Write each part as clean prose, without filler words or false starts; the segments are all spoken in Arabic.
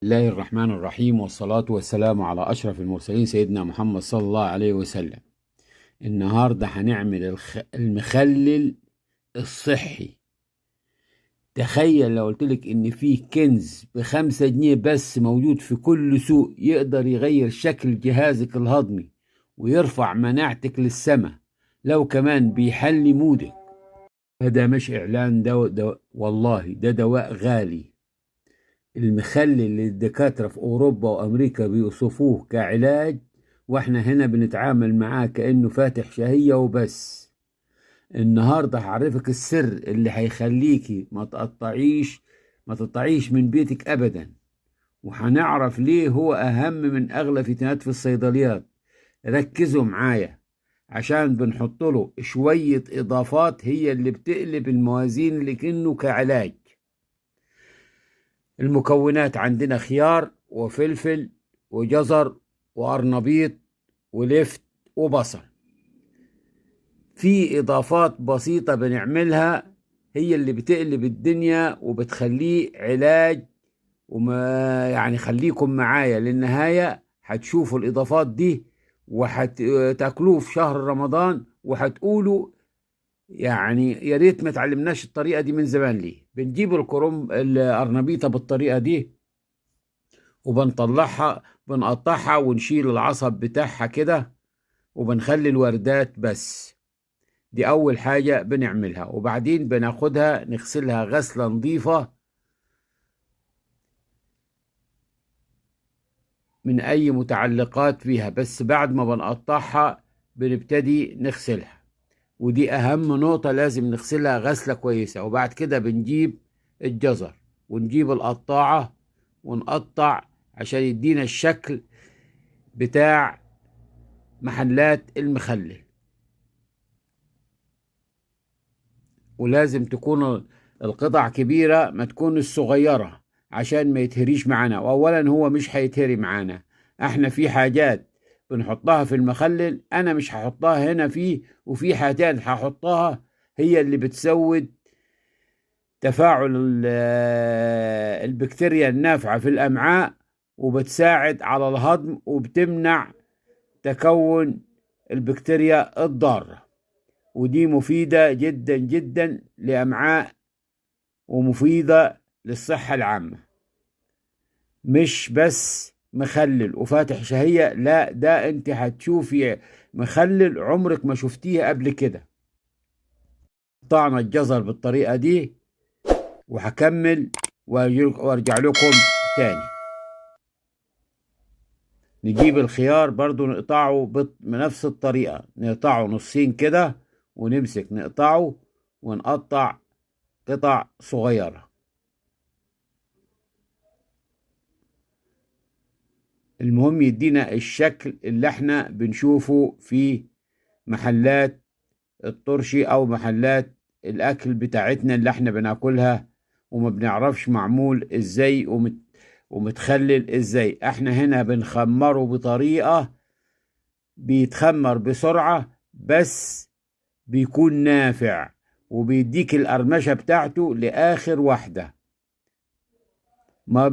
الله الرحمن الرحيم، والصلاة والسلام على أشرف المرسلين سيدنا محمد صلى الله عليه وسلم. النهاردة هنعمل المخلل الصحي. تخيل لو قلتلك إن فيه كنز ب5 جنيه بس موجود في كل سوق، يقدر يغير شكل جهازك الهضمي ويرفع مناعتك للسماء، لو كمان بيحلي مودك. ده مش إعلان، ده والله ده دواء غالي. المخلل اللي الدكاترة في أوروبا وأمريكا بيوصفوه كعلاج، وإحنا هنا بنتعامل معاه كأنه فاتح شهية وبس. النهاردة هعرفك السر اللي هيخليكي ما تقطعيش من بيتك أبدا، وهنعرف ليه هو أهم من أغلى فيتامينات في الصيدليات. ركزوا معايا، عشان بنحط له شوية إضافات هي اللي بتقلب الموازين اللي كأنه كعلاج. المكونات عندنا خيار وفلفل وجزر وقرنبيط ولفت وبصل. في إضافات بسيطة بنعملها هي اللي بتقلب الدنيا وبتخليه علاج. وما يعني خليكم معايا للنهاية، هتشوفوا الإضافات دي وهتاكلوه في شهر رمضان وهتقولوا يعني يا ريت ما تعلمناش الطريقة دي من زمان. ليه بنجيب القرنبيطة بالطريقة دي وبنطلعها، بنقطعها ونشيل العصب بتاعها كده، وبنخلي الوردات بس. دي أول حاجة بنعملها. وبعدين بناخدها نغسلها غسلة نظيفة من أي متعلقات فيها، بس بعد ما بنقطعها بنبتدي نغسلها. ودي أهم نقطة، لازم نغسلها غسلة كويسة. وبعد كده بنجيب الجزر ونجيب القطاعة ونقطع عشان يدينا الشكل بتاع محلات المخلل. ولازم تكون القطع كبيرة، ما تكون الصغيرة، عشان ما يتهريش معانا. وأولا هو مش هيتهري معانا، احنا في حاجات بنحطها في المخلل أنا مش هحطها هنا فيه، وفي حاجات هحطها هي اللي بتسود تفاعل البكتيريا النافعة في الأمعاء، وبتساعد على الهضم وبتمنع تكون البكتيريا الضارة. ودي مفيدة جدا جدا لأمعاء ومفيدة للصحة العامة. مش بس مخلل وفاتح شهية، لا، ده انت هتشوفي مخلل عمرك ما شفتيه قبل كده. قطعنا الجزر بالطريقة دي وهكمل وارجع لكم تاني. نجيب الخيار برضو نقطعه بنفس الطريقة، نقطعه نصين كده ونمسك نقطعه ونقطع قطع صغيرة. المهم يدينا الشكل اللي احنا بنشوفه في محلات الطرشي او محلات الاكل بتاعتنا اللي احنا بناكلها، وما بنعرفش معمول ازاي ومتخلل ازاي. احنا هنا بنخمره بطريقة بيتخمر بسرعة، بس بيكون نافع وبيديك القرمشة بتاعته لآخر واحدة، ما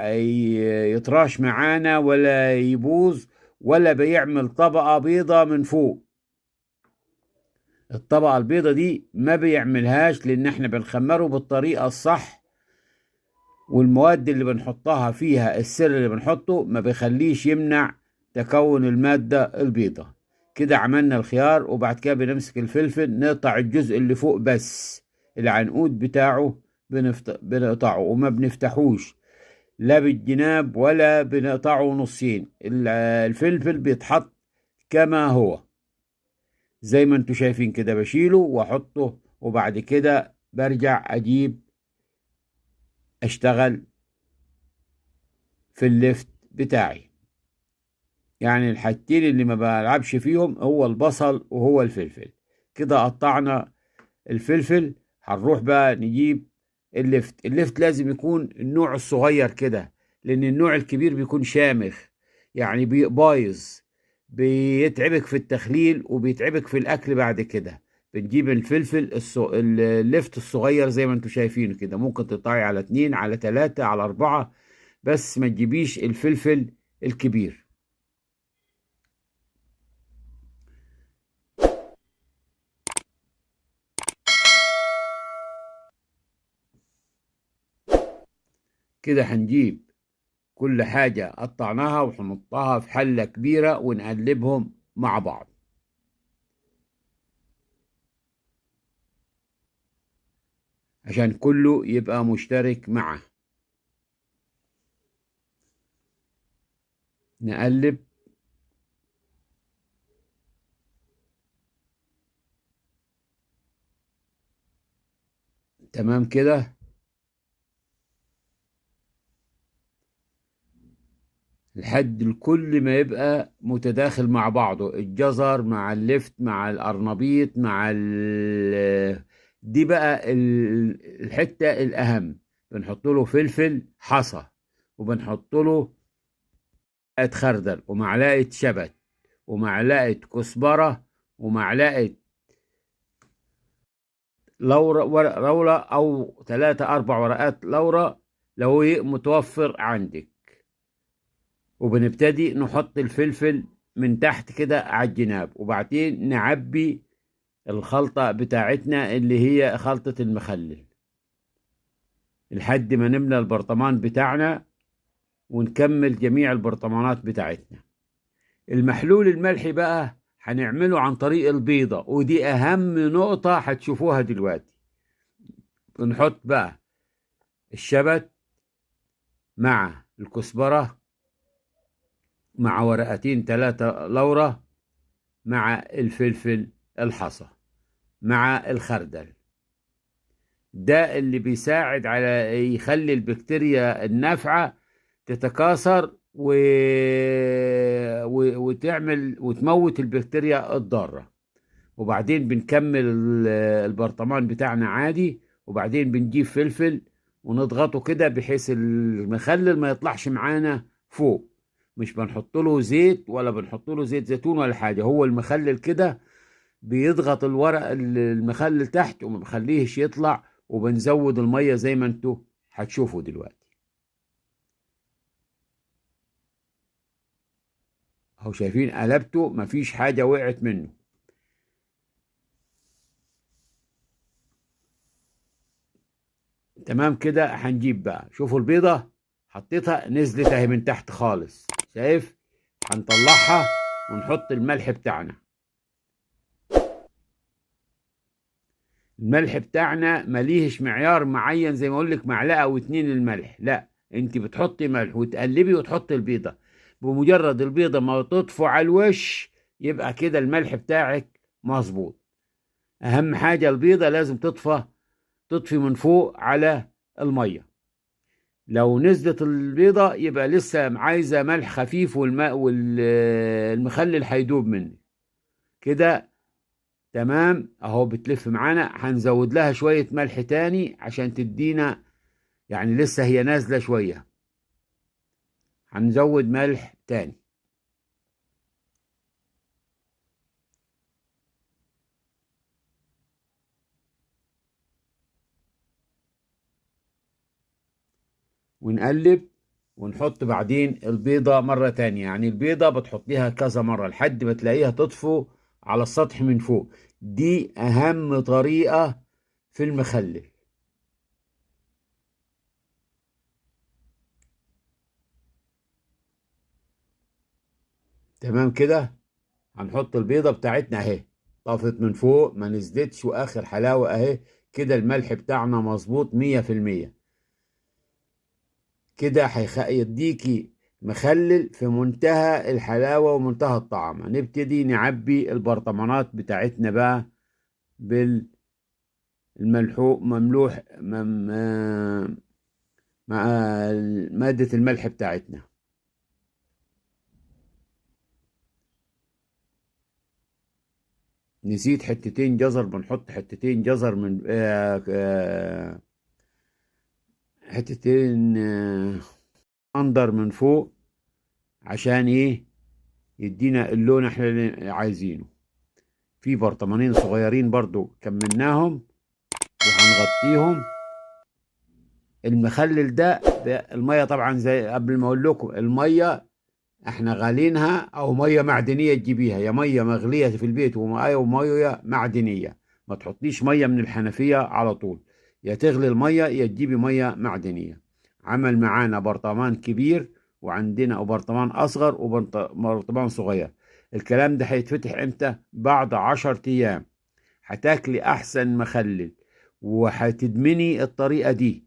بيطراش معانا ولا يبوظ ولا بيعمل طبقة بيضة من فوق. الطبقة البيضة دي ما بيعملهاش، لأن احنا بنخمره بالطريقة الصح، والمواد اللي بنحطها فيها السر اللي بنحطه ما بيخليش يمنع تكون المادة البيضة. كده عملنا الخيار. وبعد كده بنمسك الفلفل نقطع الجزء اللي فوق بس، العنقود بتاعه بنقطعه وما بنفتحوش لا بالجناب ولا بنقطعه نصين. الفلفل بيتحط كما هو زي ما انتوا شايفين كده، بشيله واحطه. وبعد كده برجع اجيب اشتغل في اللفت بتاعي. يعني الحاجتين اللي ما بلعبش فيهم هو البصل وهو الفلفل. كده قطعنا الفلفل، هنروح بقى نجيب اللفت لازم يكون النوع الصغير كده، لان النوع الكبير بيكون شامخ، يعني بايظ، بيتعبك في التخليل وبيتعبك في الاكل بعد كده. بنجيب الفلفل اللفت الصغير زي ما انتم شايفينه كده، ممكن تقطعي على 2 على 3 على 4، بس ما تجيبيش الفلفل الكبير. كده هنجيب كل حاجة قطعناها وهنحطها في حلة كبيرة ونقلبهم مع بعض عشان كله يبقى مشترك معه. نقلب. تمام كده. لحد الكل ما يبقى متداخل مع بعضه، الجزر مع اللفت مع القرنبيط مع دي بقى الحتة الأهم. بنحط له فلفل حصى، وبنحط له معلقة خردل ومعلقة شبت ومعلقة كزبرة ومعلقة لورا، ورق لورا أو 3 4 ورقات لورا لو هي متوفر عندك. وبنبتدي نحط الفلفل من تحت كده على الجناب، وبعدين نعبي الخلطة بتاعتنا اللي هي خلطة المخلل لحد ما نملى البرطمان بتاعنا ونكمل جميع البرطمانات بتاعتنا. المحلول الملحي بقى هنعمله عن طريق البيضة، ودي أهم نقطة هتشوفوها دلوقتي. بنحط بقى الشبت مع الكزبرة مع ورقتين 3 لورا مع الفلفل الحصى مع الخردل. ده اللي بيساعد على يخلي البكتيريا النافعة تتكاثر وتعمل وتموت البكتيريا الضارة. وبعدين بنكمل البرطمان بتاعنا عادي، وبعدين بنجيب فلفل ونضغطه كده بحيث المخلل ما يطلعش معانا فوق. مش بنحط له زيت ولا بنحط له زيت زيتون ولا حاجة، هو المخلل كده بيضغط الورق المخلل تحت وما بخليهش يطلع. وبنزود المية زي ما انتوا هتشوفوا دلوقتي. اهو شايفين قلبته مفيش حاجة وقعت منه. تمام كده. هنجيب بقى، شوفوا البيضة حطيتها نزلت اهي من تحت خالص، شايف؟ هنطلعها ونحط الملح بتاعنا. الملح بتاعنا مليهش معيار معين زي ما اقول لك معلقة او 2 الملح، لا، انت بتحطي ملح وتقلبي وتحطي البيضة. بمجرد البيضة ما تطفو على الوش يبقى كده الملح بتاعك مظبوط. اهم حاجة البيضة لازم تطفي من فوق على المية. لو نزلت البيضة يبقى لسه عايزة ملح خفيف، والماء والمخلل هيدوب مني كده. تمام اهو بتلف معانا. هنزود لها شوية ملح تاني عشان تدينا، يعني لسه هي نازلة شوية، هنزود ملح تاني. ونقلب ونحط بعدين البيضة مرة تانية. يعني البيضة بتحطيها كذا مرة لحد ما تلاقيها تطفو على السطح من فوق. دي أهم طريقة في المخلل. تمام كده. هنحط البيضة بتاعتنا اهي، طفت من فوق ما نزلتش، واخر حلاوة اهي. كده الملح بتاعنا مظبوط 100%. كده هيديكي مخلل في منتهى الحلاوة ومنتهى الطعم. هنبتدي نعبي البرطمانات بتاعتنا بقى بالملحوق مملوح مع مادة الملح بتاعتنا. نسيت حتتين جزر، بنحط حتتين جزر من حتتين انضر من فوق عشان ايه؟ يدينا اللون احنا اللي عايزينه. في برطمانين صغيرين برضو كملناهم وهنغطيهم. المخلل ده المية طبعا زي قبل ما اقول لكم، المية احنا غالينها او مية معدنية تجيبيها، يا مية مغلية في البيت ومية معدنية. ما تحطيش مية من الحنفية على طول، يا تغلي المية يا تجيبي مية معدنية. عمل معانا برطمان كبير، وعندنا برطمان اصغر وبرطمان صغير. الكلام ده هيتفتح امتى؟ بعد 10 ايام. هتاكلي احسن مخلل، وهتدمني الطريقة دي.